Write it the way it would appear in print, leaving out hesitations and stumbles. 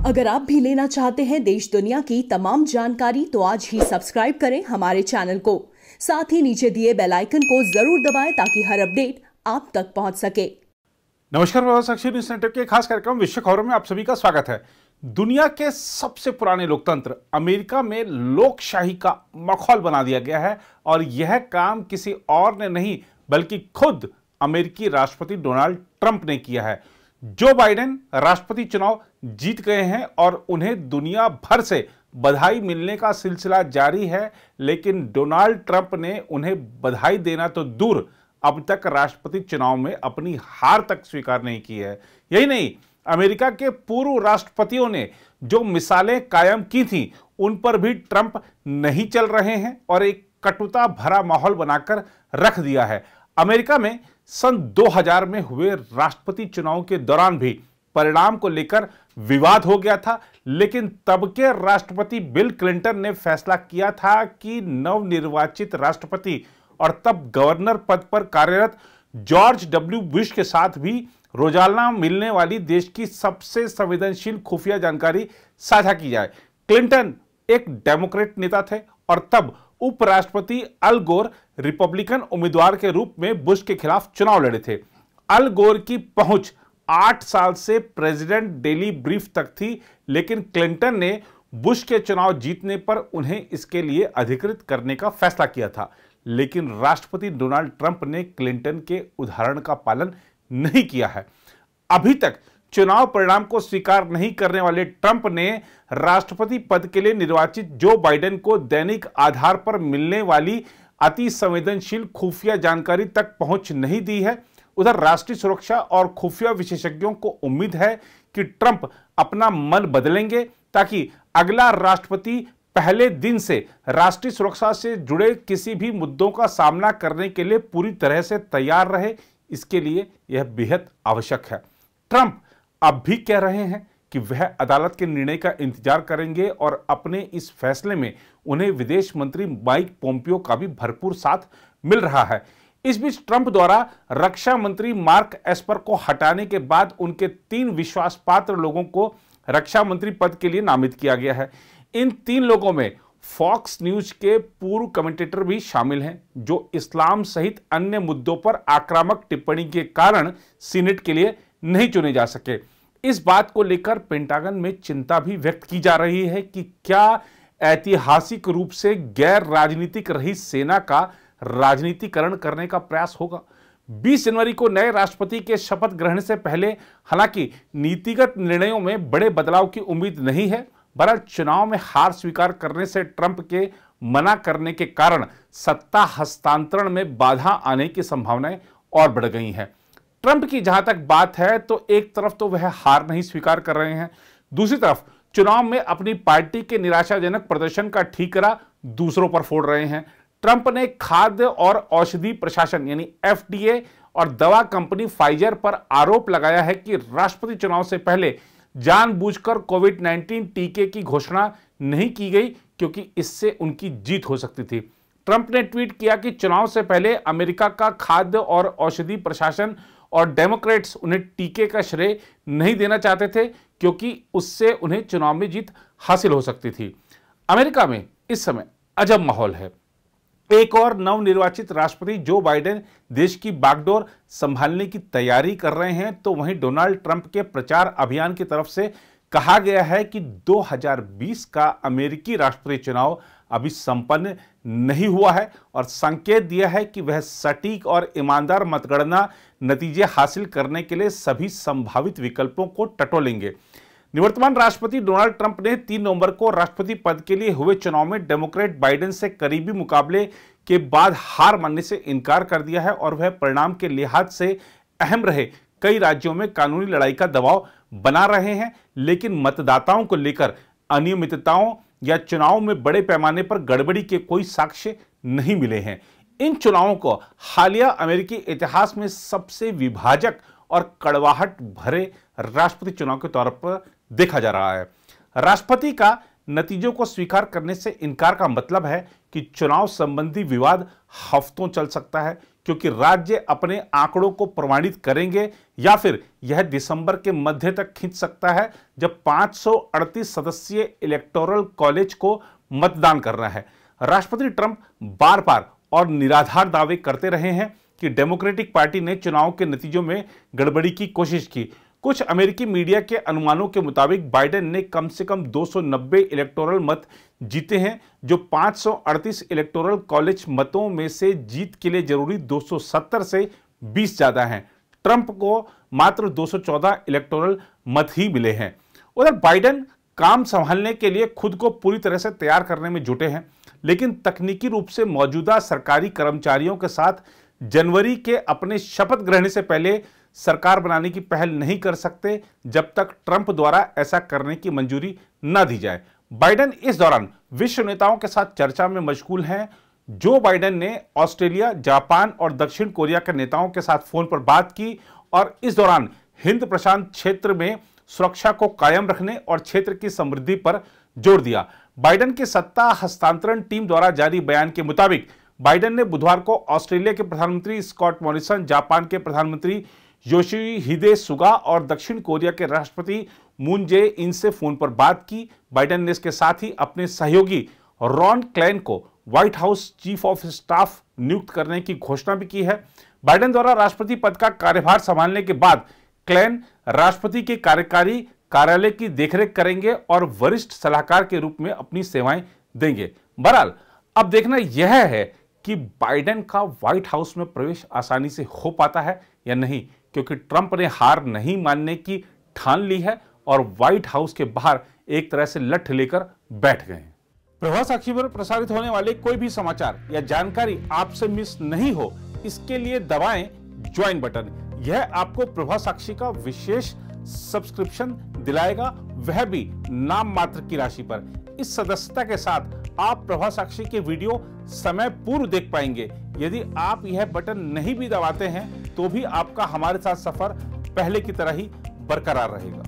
अगर आप भी लेना चाहते हैं देश दुनिया की तमाम जानकारी तो आज ही सब्सक्राइब करें हमारे चैनल को। साथ ही नीचे दिए बेल आइकन को जरूर दबाएं ताकि हर अपडेट आप तक पहुंच सके। नमस्कार, साक्षी न्यूज नेटवर्क के खास कार्यक्रम विश्व खबरों में आप सभी का स्वागत है। दुनिया के सबसे पुराने लोकतंत्र अमेरिका में लोकशाही का माहौल बना दिया गया है और यह काम किसी और ने नहीं बल्कि खुद अमेरिकी राष्ट्रपति डोनाल्ड ट्रंप ने किया है। जो बाइडेन राष्ट्रपति चुनाव जीत गए हैं और उन्हें दुनिया भर से बधाई मिलने का सिलसिला जारी है, लेकिन डोनाल्ड ट्रंप ने उन्हें बधाई देना तो दूर अब तक राष्ट्रपति चुनाव में अपनी हार तक स्वीकार नहीं की है। यही नहीं, अमेरिका के पूर्व राष्ट्रपतियों ने जो मिसालें कायम की थी उन पर भी ट्रंप नहीं चल रहे हैं और एक कटुता भरा माहौल बनाकर रख दिया है। अमेरिका में सन 2000 में हुए राष्ट्रपति चुनाव के दौरान भी परिणाम को लेकर विवाद हो गया था, लेकिन तब के राष्ट्रपति बिल क्लिंटन ने फैसला किया था कि नवनिर्वाचित राष्ट्रपति और तब गवर्नर पद पर कार्यरत जॉर्ज डब्ल्यू बुश के साथ भी रोजाना मिलने वाली देश की सबसे संवेदनशील खुफिया जानकारी साझा की जाए। क्लिंटन एक डेमोक्रेट नेता थे और तब उपराष्ट्रपति अल गोर रिपब्लिकन उम्मीदवार के रूप में बुश के खिलाफ चुनाव लड़े थे। अल गोर की पहुंच 8 साल से प्रेसिडेंट डेली ब्रीफ तक थी, लेकिन क्लिंटन ने बुश के चुनाव जीतने पर उन्हें इसके लिए अधिकृत करने का फैसला किया था। लेकिन राष्ट्रपति डोनाल्ड ट्रंप ने क्लिंटन के उदाहरण का पालन नहीं किया है। अभी तक चुनाव परिणाम को स्वीकार नहीं करने वाले ट्रंप ने राष्ट्रपति पद के लिए निर्वाचित जो बाइडेन को दैनिक आधार पर मिलने वाली अति संवेदनशील खुफिया जानकारी तक पहुंच नहीं दी है। उधर राष्ट्रीय सुरक्षा और खुफिया विशेषज्ञों को उम्मीद है कि ट्रंप अपना मन बदलेंगे ताकि अगला राष्ट्रपति पहले दिन से राष्ट्रीय सुरक्षा से जुड़े किसी भी मुद्दों का सामना करने के लिए पूरी तरह से तैयार रहे। इसके लिए यह बेहद आवश्यक है। ट्रंप अब भी कह रहे हैं कि वह अदालत के निर्णय का इंतजार करेंगे और अपने इस फैसले में उन्हें विदेश मंत्री माइक पोम्पियो का भी भरपूर साथ मिल रहा है। इस बीच ट्रंप द्वारा रक्षा मंत्री मार्क एस्पर को हटाने के बाद उनके 3 विश्वासपात्र लोगों को रक्षा मंत्री पद के लिए नामित किया गया है। इन 3 लोगों में फॉक्स न्यूज के पूर्व कमेंटेटर भी शामिल हैं, जो इस्लाम सहित अन्य मुद्दों पर आक्रामक टिप्पणी के कारण सीनेट के लिए नहीं चुने जा सके। इस बात को लेकर पेंटागन में चिंता भी व्यक्त की जा रही है कि क्या ऐतिहासिक रूप से गैर राजनीतिक रही सेना का राजनीतिकरण करने का प्रयास होगा। 20 जनवरी को नए राष्ट्रपति के शपथ ग्रहण से पहले हालांकि नीतिगत निर्णयों में बड़े बदलाव की उम्मीद नहीं है। बहरहाल चुनाव में हार स्वीकार करने से ट्रंप के मना करने के कारण सत्ता हस्तांतरण में बाधा आने की संभावनाएं और बढ़ गई हैं। ट्रंप की जहां तक बात है तो एक तरफ तो वह हार नहीं स्वीकार कर रहे हैं, दूसरी तरफ चुनाव में अपनी पार्टी के निराशाजनक प्रदर्शन का ठीकरा दूसरों पर फोड़ रहे हैं। ट्रंप ने खाद्य और औषधि प्रशासन यानी FDA और दवा कंपनी फाइजर पर आरोप लगाया है कि राष्ट्रपति चुनाव से पहले जानबूझकर कोविड-19 टीके की घोषणा नहीं की गई क्योंकि इससे उनकी जीत हो सकती थी। ट्रंप ने ट्वीट किया कि चुनाव से पहले अमेरिका का खाद्य और औषधि प्रशासन और डेमोक्रेट्स उन्हें टीके का श्रेय नहीं देना चाहते थे क्योंकि उससे उन्हें चुनाव में जीत हासिल हो सकती थी। अमेरिका में इस समय अजब माहौल है। एक और नवनिर्वाचित राष्ट्रपति जो बाइडेन देश की बागडोर संभालने की तैयारी कर रहे हैं, तो वहीं डोनाल्ड ट्रंप के प्रचार अभियान की तरफ से कहा गया है कि 2020 का अमेरिकी राष्ट्रपति चुनाव अभी संपन्न नहीं हुआ है और संकेत दिया है कि वह सटीक और ईमानदार मतगणना नतीजे हासिल करने के लिए सभी संभावित विकल्पों को टटोलेंगे। निवर्तमान राष्ट्रपति डोनाल्ड ट्रंप ने 3 नवंबर को राष्ट्रपति पद के लिए हुए चुनाव में डेमोक्रेट बाइडेन से करीबी मुकाबले के बाद हार मानने से इनकार कर दिया है और वह परिणाम के लिहाज से अहम रहे कई राज्यों में कानूनी लड़ाई का दबाव बना रहे हैं, लेकिन मतदाताओं को लेकर अनियमितताओं या चुनाव में बड़े पैमाने पर गड़बड़ी के कोई साक्ष्य नहीं मिले हैं। इन चुनावों को हालिया अमेरिकी इतिहास में सबसे विभाजक और कड़वाहट भरे राष्ट्रपति चुनाव के तौर पर देखा जा रहा है। राष्ट्रपति का नतीजों को स्वीकार करने से इनकार का मतलब है कि चुनाव संबंधी विवाद हफ्तों चल सकता है, क्योंकि राज्य अपने आंकड़ों को प्रमाणित करेंगे, या फिर यह दिसंबर के मध्य तक खींच सकता है, जब 538 सदस्यीय इलेक्टोरल कॉलेज को मतदान करना है। राष्ट्रपति ट्रंप बार बार और निराधार दावे करते रहे हैं कि डेमोक्रेटिक पार्टी ने चुनाव के नतीजों में गड़बड़ी की कोशिश की। कुछ अमेरिकी मीडिया के अनुमानों के मुताबिक बाइडेन ने कम से कम 290 इलेक्टोरल मत जीते हैं, जो 538 इलेक्टोरल कॉलेज मतों में से जीत के लिए जरूरी 270 से 20 ज्यादा हैं। ट्रंप को मात्र 214 इलेक्टोरल मत ही मिले हैं। उधर बाइडेन काम संभालने के लिए खुद को पूरी तरह से तैयार करने में जुटे हैं, लेकिन तकनीकी रूप से मौजूदा सरकारी कर्मचारियों के साथ जनवरी के अपने शपथ ग्रहण से पहले सरकार बनाने की पहल नहीं कर सकते, जब तक ट्रंप द्वारा ऐसा करने की मंजूरी न दी जाए। बाइडेन इस दौरान विश्व नेताओं के साथ चर्चा में मशगूल हैं। जो बाइडेन ने ऑस्ट्रेलिया, जापान और दक्षिण कोरिया के नेताओं के साथ फोन पर बात की और इस दौरान हिंद प्रशांत क्षेत्र में सुरक्षा को कायम रखने और क्षेत्र की समृद्धि पर जोर दिया। बाइडेन की सत्ता हस्तांतरण टीम द्वारा जारी बयान के मुताबिक बाइडेन ने बुधवार को ऑस्ट्रेलिया के प्रधानमंत्री स्कॉट मॉरिसन, जापान के प्रधानमंत्री योशिहिदे सुगा और दक्षिण कोरिया के राष्ट्रपति मून जे इन से फोन पर बात की। बाइडेन ने इसके साथ ही अपने सहयोगी रॉन क्लेन को white house chief of staff नियुक्त करने की घोषणा भी की है। बाइडेन द्वारा राष्ट्रपति पद का कार्यभार संभालने के बाद क्लेन राष्ट्रपति के कार्यकारी कार्यालय की देखरेख करेंगे और वरिष्ठ सलाहकार के रूप में अपनी सेवाएं देंगे। बहरहाल अब देखना यह है कि बाइडेन का व्हाइट हाउस में प्रवेश आसानी से हो पाता है या नहीं, क्योंकि ट्रंप ने हार नहीं मानने की ठान ली है और व्हाइट हाउस के बाहर एक तरह से लठ लेकर बैठ गए हैं। प्रभा साक्षी पर प्रसारित होने वाले कोई भी समाचार या जानकारी आपसे मिस नहीं हो, इसके लिए दबाएं ज्वाइन बटन। यह आपको प्रभा साक्षी का विशेष सब्सक्रिप्शन दिलाएगा, वह भी नाम मात्र की राशि पर। इस सदस्यता के साथ आप प्रभा साक्षी के वीडियो समय पूर्व देख पाएंगे। यदि आप यह बटन नहीं भी दबाते हैं तो भी आपका हमारे साथ सफर पहले की तरह ही बरकरार रहेगा।